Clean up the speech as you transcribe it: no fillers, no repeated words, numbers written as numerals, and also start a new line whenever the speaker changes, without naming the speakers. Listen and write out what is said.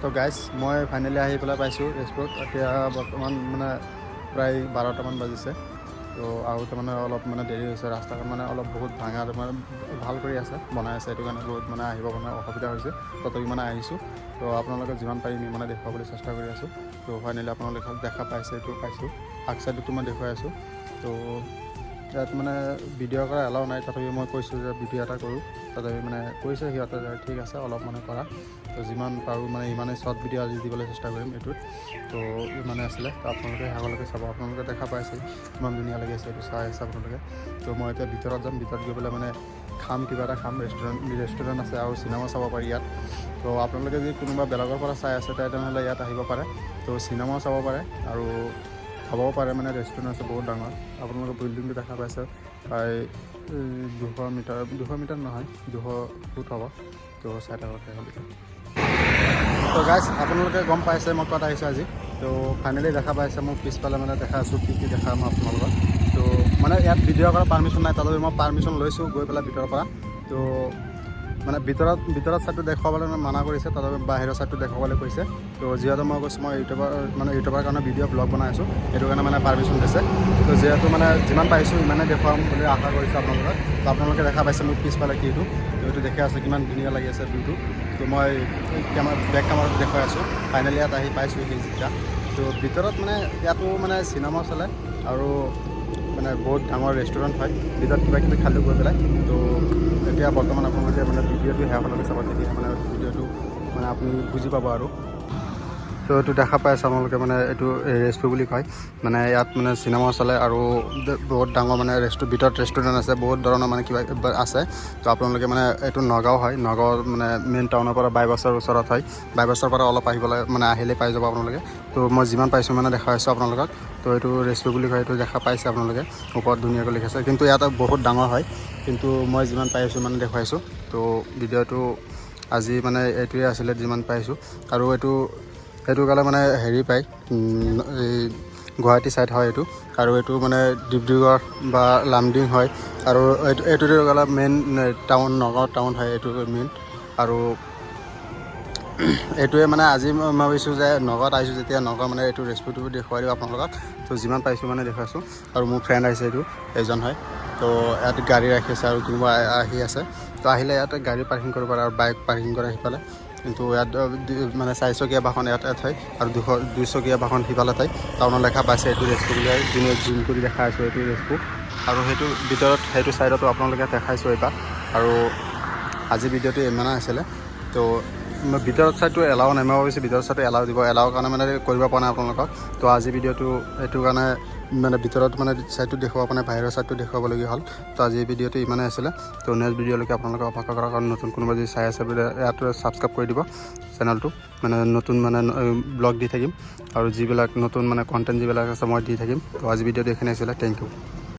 তো গাইজ মই ফাইনেলি আহি পেলাই পাইছোঁ ৰেষ্টুৰেণ্ট। এতিয়া বৰ্তমান মানে প্ৰায় 12টামান বাজিছে। তো আহোঁতে মানে অলপ মানে দেৰি হৈছে, ৰাস্তাখন মানে অলপ বহুত ভাঙা মানে ভাল কৰি আছে, বনাই আছে, সেইটো কাৰণে বহুত মানে আহিব মানে অসুবিধা হৈছে। তথাপি মানে আহিছোঁ। তো আপোনালোকে যিমান পাৰিম মানে দেখুৱাবলৈ চেষ্টা কৰি আছোঁ। তো ফাইনেলি আপোনালোকে দেখা পাইছে, এইটো পাইছোঁ, আগ চাইডতো মই দেখুৱাই আছোঁ। তো ইয়াত মানে ভিডিঅ' কৰা এলাও নাই, তথাপি মই কৈছোঁ যে ভিডিঅ' এটা কৰোঁ। তথাপি মানে কৈছে সিহঁতে যে ঠিক আছে অলপ মানে কৰা। তো যিমান পাৰোঁ মানে ইমানেই শ্বৰ্ট ভিডিঅ' আজি দিবলৈ চেষ্টা কৰিম এইটোত। তো ইমানে আছিলে। তো আপোনালোকে শেষলৈকে চাব। আপোনালোকে দেখা পাইছে ইমান ধুনীয়া লাগি আছে, এইটো চাই আছে আপোনালোকে। তো মই এতিয়া ভিতৰত যাম, ভিতৰত গৈ পেলাই মানে খাম, কিবা এটা খাম। ৰেষ্টুৰেণ্ট আছে আৰু চিনেমা চাব পাৰি ইয়াত। তো আপোনালোকে যদি কোনোবা বেলেগৰ পৰা চাই আছে তেনেহ'লে ইয়াত আহিব পাৰে। তো চিনেমাও চাব পাৰে আৰু খাবও পাৰে। মানে ৰেষ্টুৰেণ্ট আছে বহুত ডাঙৰ। আপোনালোকে বিল্ডিংটো দেখা পাইছে, প্ৰায় 200 মিটাৰ নহয়, 200 ফুট হ'ব। তো চাই থাকক শেষলৈকে। তো গাইজ আপোনালোকে গম পাইছে মই ক'ত আহিছোঁ আজি। তো ফাইনেলি দেখা পাইছে, মোক পিছফালে মানে দেখা আছোঁ কি কি দেখাম আপোনালোকক। তো মানে ইয়াত ভিডিঅ' কৰাৰ পাৰ্মিশ্যন নাই, তথাপি মই পাৰ্মিশ্যন লৈছোঁ গৈ পেলাই ভিতৰৰ পৰা। তো মানে ভিতৰত ছাইডটো দেখুৱাবলৈ মানা কৰিছে, তথাপি বাহিৰৰ ছাইডটো দেখুৱাবলৈ কৈছে। তো যিহেতু মই কৈছোঁ মই ইউটিউবৰ কাৰণে ভিডিঅ' ব্লগ বনাই আছোঁ, সেইটো কাৰণে মানে পাৰ্মিশ্যন দিছে। তো যিহেতু মানে যিমান পাৰিছোঁ ইমানে দেখুৱাম বুলি আশা কৰিছোঁ আপোনালোকক। তো আপোনালোকে দেখা পাইছে মোক পিছফালে কিটো, তো এইটো দেখি আছে কিমান ধুনীয়া লাগি আছে ভিউটো। তো মই বেক কেমেৰাত দেখুৱাই আছোঁ। ফাইনেলি ইয়াত আহি পাইছোঁ সেই জিকা। তো ভিতৰত মানে ইয়াতো মানে চিনেমা চলে আৰু মানে বহুত ডাঙৰ ৰেষ্টুৰেণ্ট হয়। ভিতৰত কিবা কিবি খালোঁ গৈ পেলাই। তো এতিয়া বৰ্তমান আপোনালোকে মানে ভিডিঅ'টো শেষলৈকে চাব, তেতিয়া মানে ভিডিঅ'টো মানে আপুনি বুজি পাব আৰু। তো এইটো দেখা পাই আছে আপোনালোকে, মানে এইটো ৰেষ্টুৰেণ্ট বুলি কয়। মানে ইয়াত মানে চিনেমা চলে আৰু বহুত ডাঙৰ মানে ভিতৰত ৰেষ্টুৰেণ্ট আছে, বহুত ধৰণৰ মানে কিবা আছে। তো আপোনালোকে মানে এইটো নগাঁও হয়, নগাঁৱৰ মানে মেইন টাউনৰ পৰা বাইবাছৰ ওচৰত হয়। বাইবাছৰ পৰা অলপ আহিবলৈ মানে আহিলে পাই যাব আপোনালোকে। তো মই যিমান পাইছোঁ মানে দেখাই আছোঁ আপোনালোকক। তো এইটো ৰেষ্টুৰেণ্ট বুলি কয়, এইটো দেখা পাইছে আপোনালোকে, ওপৰত ধুনীয়াকৈ লিখিছে। কিন্তু ইয়াত বহুত ডাঙৰ হয়, কিন্তু মই যিমান পাইছোঁ মানে দেখুৱাইছোঁ। তো ভিডিঅ'টো আজি মানে এইটোৱে আছিলে যিমান পাইছোঁ। আৰু সেইটো কাৰণে মানে হেৰি পায়, এই গুৱাহাটী ছাইড হয় এইটো। আৰু এইটো মানে ডিব্ৰুগড় বা লামডিং হয়। আৰু এইটো গ'লে মেইন টাউন, নগাঁও টাউন হয় এইটো মেইন। আৰু এইটোৱে মানে আজি মই ভাবিছোঁ যে নগাঁৱত আহিছোঁ যেতিয়া, নগাঁও মানে এইটো ৰেষ্টুৰেণ্টটো দেখুৱাই দিওঁ আপোনালোকক। তো যিমান পাইছোঁ মানে দেখুৱাইছোঁ। আৰু মোৰ ফ্ৰেণ্ড আহিছে, এইটো এজন হয়। তো ইয়াত গাড়ী ৰাখিছে আৰু কোনোবা আহি আছে। তো আহিলে ইয়াতে গাড়ী পাৰ্কিং কৰিব পাৰে আৰু বাইক পাৰ্কিং কৰে সিফালে। কিন্তু ইয়াত মানে 4চকীয়া বাহন ইয়াত ঠাই আৰু 2চকীয়া বাহন সিফালে ঠাই। টাউনত লেখা পাইছে এইটো ৰেষ্টুৰেণ্ট বুলি, যোনে জুম কৰি দেখা আছোঁ এইটো ৰেষ্টুৰেণ্ট। আৰু সেইটো ভিতৰত সেইটো ছাইডতো আপোনালোকে দেখাইছোঁ এইবাৰ। আৰু আজি ভিডিঅ'টো ইমানে আছিলে। তো ভিতৰত ছাইডটো এলাও নাই, মই ভাবিছোঁ ভিতৰত ছাইডটো এলাও দিব, এলাও কাৰণে মানে কৰিব পৰা নাই আপোনালোকক। তো আজি ভিডিঅ'টো এইটো কাৰণে মানে ভিতৰত মানে ছাইডটো দেখুৱাব পৰা নাই, বাহিৰৰ ছাইডটো দেখুৱাবলগীয়া হ'ল। তো আজি ভিডিঅ'টো ইমানে আছিলে। তো নেক্সট ভিডিঅ'লৈকে আপোনালোকে অপেক্ষা কৰাৰ কাৰণে নতুন কোনোবা যদি চাই আছে ইয়াত ছাবস্ক্ৰাইব কৰি দিব চেনেলটো। মানে নতুন মানে ব্লগ দি থাকিম আৰু যিবিলাক নতুন মানে কণ্টেণ্ট যিবিলাক আছে মই দি থাকিম। তো আজি ভিডিঅ'টো এইখিনি আছিলে। Thank U.